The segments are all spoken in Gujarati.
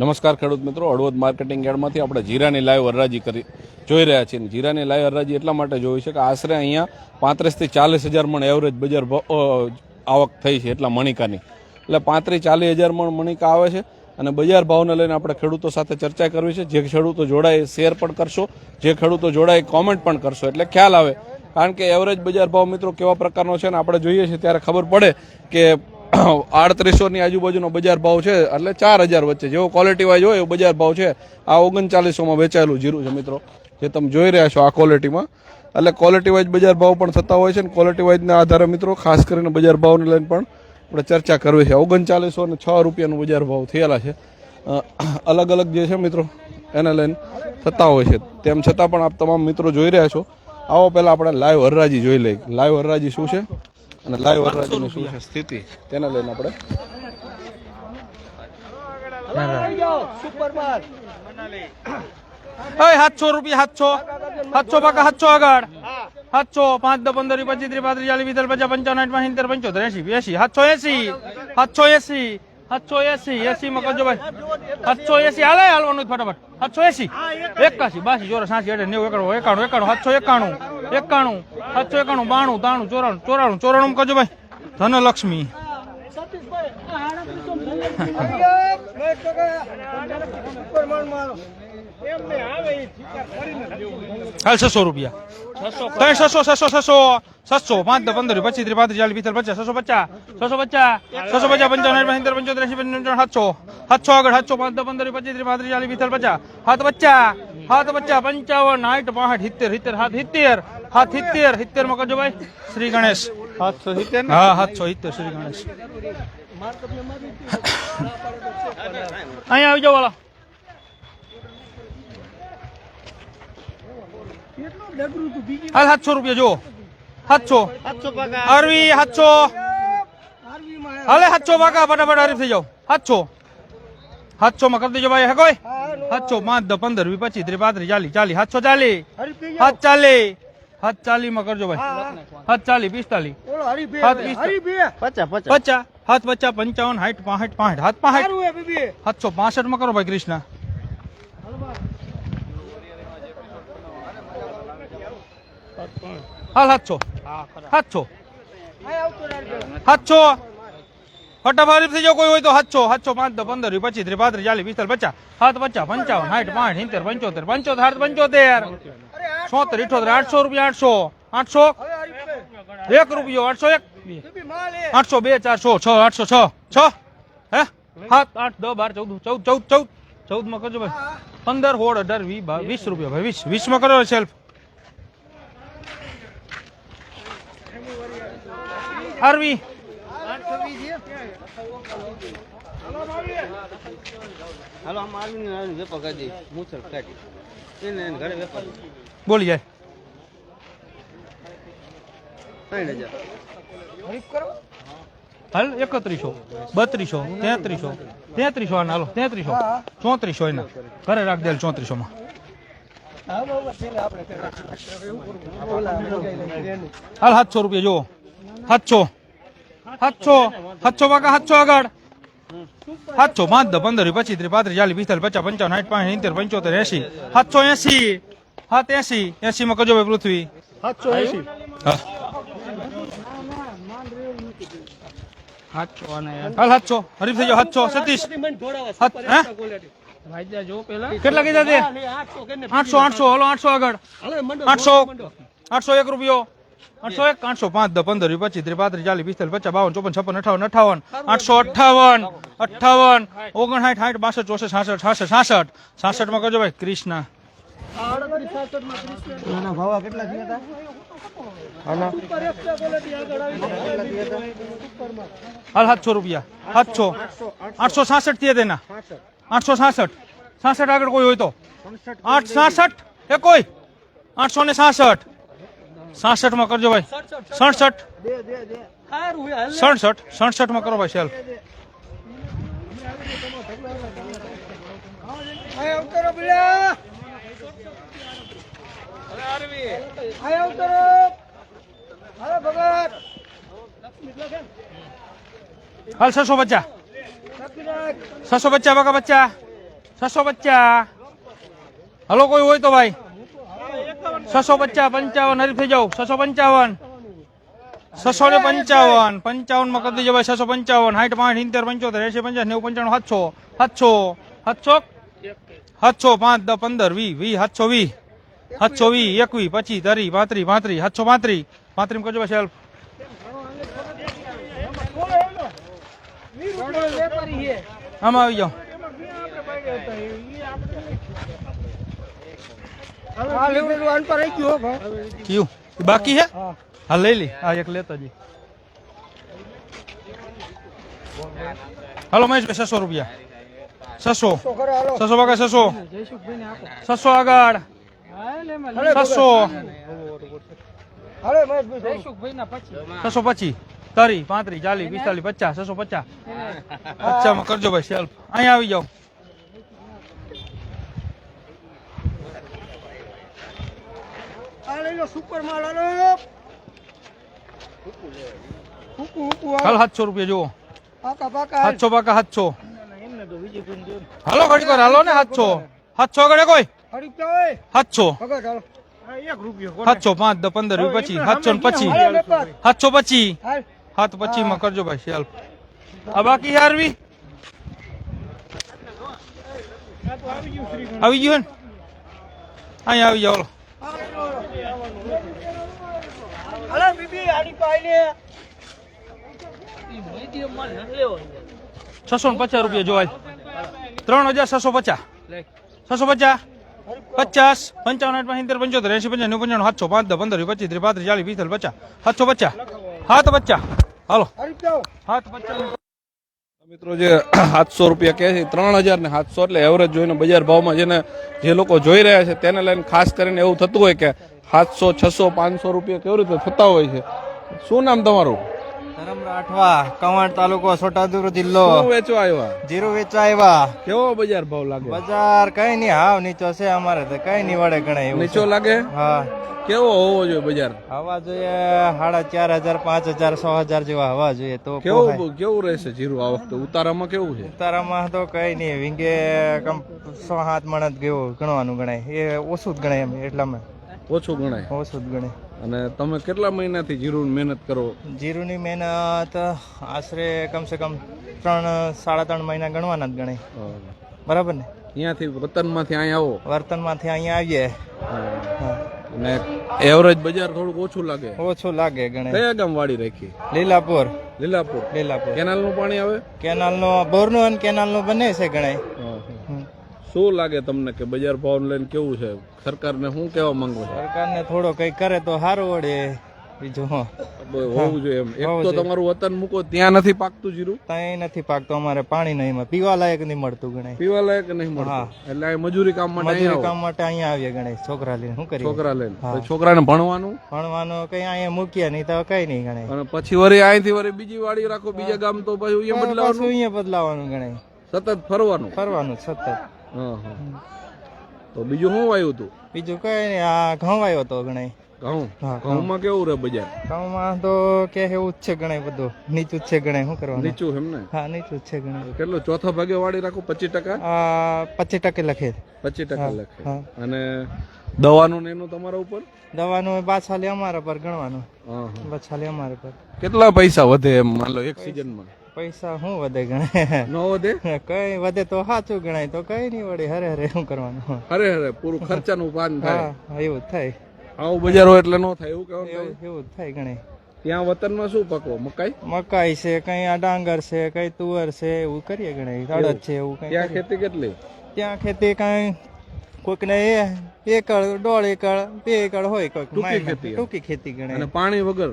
નમસ્કાર ખેડૂત મિત્રો, હળવદ માર્કેટિંગ યાર્ડમાંથી આપણે જીરાની લાઈવ હરાજી જોઈ રહ્યા છીએ. જીરાની લાઈવ હરાજી એટલા માટે જોઈ છે કે આશરે અહીંયા 35 થી 40 હજાર મણ એવરેજ બજાર આવક થઈ છે એટલા મણિકાની. એટલે 35-40 હજાર મણ મણિકા આવે છે અને બજાર ભાવને લઈને આપણે ખેડૂતો સાથે ચર્ચા કરવી છે. જે ખેડૂતો જોડાય શેર પણ કરશો, જે ખેડૂતો જોડાય કોમેન્ટ પણ કરશો એટલે ખ્યાલ આવે. કારણ કે એવરેજ બજાર ભાવ મિત્રો કેવા પ્રકારનો છે ને આપણે જોઈએ છીએ ત્યારે ખબર પડે કે 3800ની આજુબાજુનો બજાર ભાવ છે, એટલે 4000 વચ્ચે જેવો ક્વોલિટી વાઇઝ હોય એવો બજાર ભાવ છે. આ 3900માં વેચાયેલું જીરું છે મિત્રો, જે તમે જોઈ રહ્યા છો આ ક્વોલિટીમાં. એટલે ક્વોલિટી વાઇઝ બજાર ભાવ પણ થતા હોય છે અને ક્વોલિટી વાઇઝના આધારે મિત્રો ખાસ કરીને બજાર ભાવને લઈને પણ આપણે ચર્ચા કરવી છે. 3906 રૂપિયાનું બજાર ભાવ થયેલા છે. અલગ અલગ જે છે મિત્રો એને લઈને થતા હોય છે. તેમ છતાં પણ આપ તમામ મિત્રો જોઈ રહ્યા છો. આવો પહેલાં આપણે લાઈવ હરાજી જોઈ લઈએ. લાઈવ હરાજી શું છે અને લાઈવ હરાજીની શું છે સ્થિતિ, તેને લઈને આપણે ₹700 700 બાકા 700 આગળ 700 5 10 15 25 30 35 40 50 55 60 75 85 780 માં કરજો ભાઈ. 780 હાલે હાલવાનું ફટાફટ. 780 81 82 84 86 90 91 791 791 92 94 કરજો ભાઈ. ધનલક્ષ્મી હાલ 600 રૂપિયા 600 600 600 5 10 15 25 30 35 40 50 650 650 55 75 700 આગળ 700 5 10 15 25 30 40 50 7 50 55 60 70 માં કરજો ભાઈ. શ્રી ગણેશ 770 હા 770 શ્રી ગણેશ. અહીંયા આવી જાઓ વાલા. હાલ 700 રૂપિયા જો 700 અરવી 700 હાલે 700 બાકા ફટાફટ હરીફ થઈ જાઓ. 700 માં કરી દેજો ભાઈ. હે કોઈ 700 5 10 15 20 25 30 40 40 740 માં કરજો ભાઈ. 740 45 50 55 55 60 765 માં કરો ભાઈ. કૃષ્ણ હાલ 700 ફટાફટ થઈ જાવ. કોઈ હોય તો 700 5 10 15 25 30 40 50 55 55 60 55 75 800 રૂપિયા 800 1 રૂપિયો 801 802 400 6 806 હે 7 8 10 12 14 માં કરજો ભાઈ. 15 16 18 20 રૂપિયા ભાઈ. 20 માં કરો સેલ્ફ. આરવી હાલો આમ આરવી વેપાર કરી દે મુસલ કાઢી એને ઘરે વેપાર બોલી જાય. 3000 હાલ 3100 3200 3300 આના હાલો 3300 3400 એના ઘરે રાખ દેલ 3400 માં. હાલ 700 રૂપિયા જો 700 બાકા 700 આગળ 700 5 10 15 25 30 40 50 55 60 65 75 80 780 માં કરજો ભાઈ. પૃથ્વી 780 હાલ 700 હરીફ થઈ જાઓ. 700 સતીશ કેટલા કીધા તે 800 હાલો 800 આગળ 800 1 રૂપિયો 801 805 10 15 25 30 40 45 52 54 56 58 858 59 60 62 66 66 માં કરજો ભાઈ. કૃષ્ણ હાલ 700 રૂપિયા 866 થી દેના 866 આગળ કોઈ હોય તો 866 એ કોઈ 866 67 માં કરજો ભાઈ. 67 માં કરો ભાઈ સેલ. હાલ 650 650 બકા 50 650. હલો કોઈ હોય તો ભાઈ 650 55 હરીફ થઈ જાવ 655 655 55 માં કરી દેજો ભાઈ 655 60 5 70 75 80 85 90 95 700 700 5 10 15 20 720 720 21 25 30 35 735 735 કરજો ભાઈ સેલ્ફ આમાં આવી જાઓ क्यों बाकी है हाँ ले ली हाँ एक लेता जी हेलो महेश भाई 600 रुपया 600 600 बाका 600 600 आगाड़ 600 625 30 35 40 45 50 650 अच्छा में करजो भाई सेल्फ अहीं આવી જાઓ સુપર માલ હાલ 700 રૂપિયા જુઓ 700 પાકા 700 હાલો ઘડી કર હાલો ને 700 700 આગળ કોઈ 700 700 5 10 15 20 25 725 725 માં કરજો ભાઈ સેલ્ફ આ બાકી હારવી આવી ગયું ને અહીં આવી જાઓ 650 રૂપિયા જોવાય 3650 650 50 55 75 80 85 90 95 700 5 10 15 25 30 35 40 45 50 750 હાલો 750 મિત્રો જે 700 રૂપિયા કહે છે 3000 ને 700 એટલે એવરેજ જોઈને બજાર ભાવમાં જે લોકો જોઈ રહ્યા છે તેને લઈને ખાસ કરીને એવું થતું હોય કે 700 600 500 રૂપિયા કેવી રીતે થતા હોય છે શું નામ તમારું ધરમ રાઠવા કવાંટ તાલુકો છોટાઉદેપુર જિલ્લો શું વેચવા આવ્યા જીરું વેચવા આવ્યા કેવો બજાર ભાવ લાગે બજાર કઈ નહીં હાવ નીચો છે અમારે તો કઈ નહીં વડે ગણાય એવું નીચો લાગે હા કેવો હોવો જોઈએ બજાર હવા જોઈએ 4500 5000 6000 જેવા હવા જોઈએ તો કેવું રહેશે જીરું આ વખતે ઉતારામાં કેવું છે ઉતારામાં તો કઈ નહીં વિંગે કમ 6-7 મણ જ ગયો ગણવાનું ગણાય એ ઓછું જ ગણાય એમ એટલામાં ઓછું ગણાય ઓછું જ ગણાય અને તમે કેટલા મહિનાથી જીરું મહેનત કરો જીરુની મહેનત આશરે કમસે કમ 3-3.5 મહિના ગણવાના જ ગણાય બરાબર ને અહીંયાથી વતનમાંથી અહીંયા આવો વર્તનમાંથી અહીંયા આવીએ અને એવરેજ બજાર થોડુંક ઓછું લાગે ઓછું લાગે ગણે કયા ગામ વાડી રાખી લીલાપુર લીલાપુર કેનાલ નું પાણી આવે કેનાલ નો બોર નું અને કેનાલ નું બને છે ગણાય શું લાગે તમને કે બજાર ભાવ લઈને કેવું છે સરકારને શું કહેવા માંગો છો સરકારને થોડો કઈ કરે તો સારું વળે બીજું હોવું જોઈએ એમ એક તો તમારું વતન મૂકો ત્યાં નથી પાકતું જીરું ત્યાં નથી પાકતું અમારે પાણી નહીં એમાં પીવા લાયક નહીં મળતું ગણાય પીવા લાયક નહીં મળતું એટલે આ મજૂરી કામ માટે અહીંયા આવીએ ગણાય છોકરા લઈને શું કરીએ છોકરા લઈને છોકરાને ભણવાનું કઈ અહીંયા મૂકીએ નહીં તો કઈ નહીં ગણાય અને પછી વળી અહીંથી વળી બીજી વાડી રાખો બીજા ગામ તો પછી અહીંયા બદલાવાનું ગણાય સતત ફરવાનું સતત તો બીજું શું વાયું હતું બીજું કઈ નહીં આ ઘઉં આવ્યો હતો ગણાય ઘઉંમાં કેવું રહે બજાર ઘઉંમાં તો કે એવું જ છે ગણાય બધું નીચું જ છે ગણાય શું કરવાનું નીચું એમ ને હા નીચું જ છે ગણાય કેટલું ચોથા ભાગે વાળી રાખો 25% 25% લખે 25% લખે અને દવાનું ને એનું તમારા ઉપર દવાનું બાછાલી અમારા પર ગણવાનું બાછાલી અમારા પર કેટલા પૈસા વધે એમ માન લો એક સિઝનમાં પૈસા શું વધે ગણાય ન વધે કઈ વધે તો સાચું ગણાય તો કઈ નહીં વળે હરે શું કરવાનું હરે પૂરું ખર્ચાનું પાન થાય એવું થાય આવું બજાર હોય એટલે ન થાય એવું કહેવાનું એવું થાય ગણાય ત્યાં વતનમાં શું પકવો મકાઈ છે કઈ આ ડાંગર છે કઈ તુવર છે એવું કરીએ ગણાય અડદ છે એવું કઈ ત્યાં ખેતી કેટલી ત્યાં ખેતી કઈ કોઈક ને 1 એકર 1.5 એકર 2 એકર હોય કોઈક ટૂંકી ખેતી ગણાય અને પાણી વગર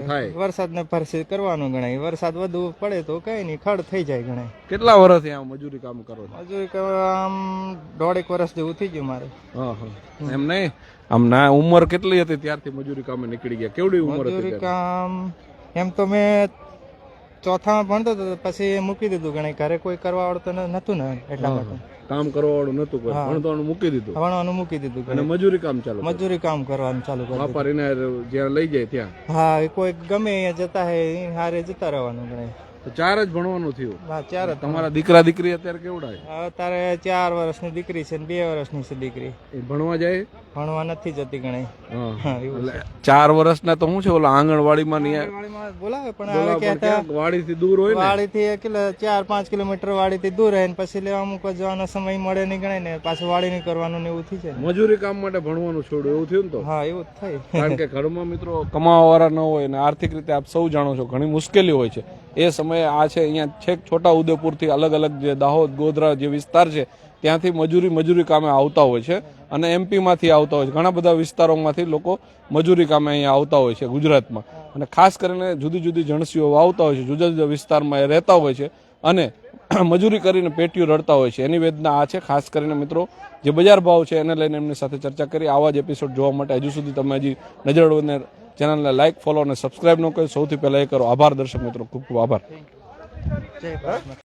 થાય વરસાદ ને ફરસે કરવાનું ગણાય વરસાદ વધુ પડે તો કઈ નહીં ખડ થઈ જાય ગણાય કેટલા વર્ષથી આ મજૂરી કામ કરો છો મજૂરી આમ 1.5 વર્ષ જેવું થઈ ગયું મારે એમ નહીં આમ ના ઉંમર કેટલી હતી ત્યારથી મજૂરી કામે નીકળી ગયા કેવડી ઉંમર હતી મજૂરી કામ એમ તો મેં ચોથામાં ભણતો હતો પછી મૂકી દીધું ગણાય ઘરે કોઈ કરવા વાળું તો નતું ને એટલા માટે કામ કરવા વાળું નતું ભણવાનું મૂકી દીધું અને મજૂરી કામ કરવાનું ચાલુ કર્યું વેપારીને જ્યાં લઈ જાય ત્યાં હા કોઈ ગમે જતા હે હારે જતા રહેવાનું ગણાય તો 4 જ ભણવાનું થયું. હા 4 જ. તમારા દીકરા દીકરી અત્યારે કેવડા છે? અત્યારે 4 વર્ષની દીકરી છે ને 2 વર્ષની છે દીકરી. એ ભણવા જાય? ભણવા નથી જતી ગણાય. હા એટલે 4 વર્ષના તો શું છે ઓલા આંગણવાડીમાં ને વાડીમાં બોલાવે પણ હવે કહેતા વાડીથી દૂર હોય ને, વાડીથી કેટલા 4-5 કિલોમીટર વાડીથી દૂર રહે ને પછી લેવા મૂકવા જવાનો સમય મળે નહીં ગણાય ને પાછું વાડી નહીં કરવાનું ને એવું થઈ જાય. મજૂરી કામ માટે ભણવાનું છોડ્યું એવું થયું ને તો? હા એવું જ થાય. કારણ કે ઘરમાં મિત્રો કમાવાવાળા ન હોય ને આર્થિક રીતે આપ સૌ જાણો છો ઘણી મુશ્કેલી હોય છે. એ સમયે આ છે અહીંયા છેક છોટા ઉદેપુરથી અલગ અલગ જે દાહોદ ગોધરા જે વિસ્તાર છે ત્યાંથી મજૂરી કામે આવતા હોય છે અને એમપીમાંથી આવતા હોય છે. ઘણા બધા વિસ્તારોમાંથી લોકો મજૂરી કામે અહીંયા આવતા હોય છે ગુજરાતમાં, અને ખાસ કરીને જુદી જુદી જણસીઓ વાવતા હોય છે, જુદા જુદા વિસ્તારમાં એ રહેતા હોય છે અને મજૂરી કરીને પેટીઓ રડતા હોય છે. એની વેદના આ છે. ખાસ કરીને મિત્રો જે બજાર ભાવ છે એને લઈને એમની સાથે ચર્ચા કરી. આવા જ એપિસોડ જોવા માટે હજુ સુધી તમે હજી નજરને ચેનલને લાઇક, ફોલો અને સબસ્ક્રાઇબ ન કરો સૌથી પહેલા એ કરો. આભાર દર્શક મિત્રો, ખૂબ ખૂબ આભાર. જય ભારત.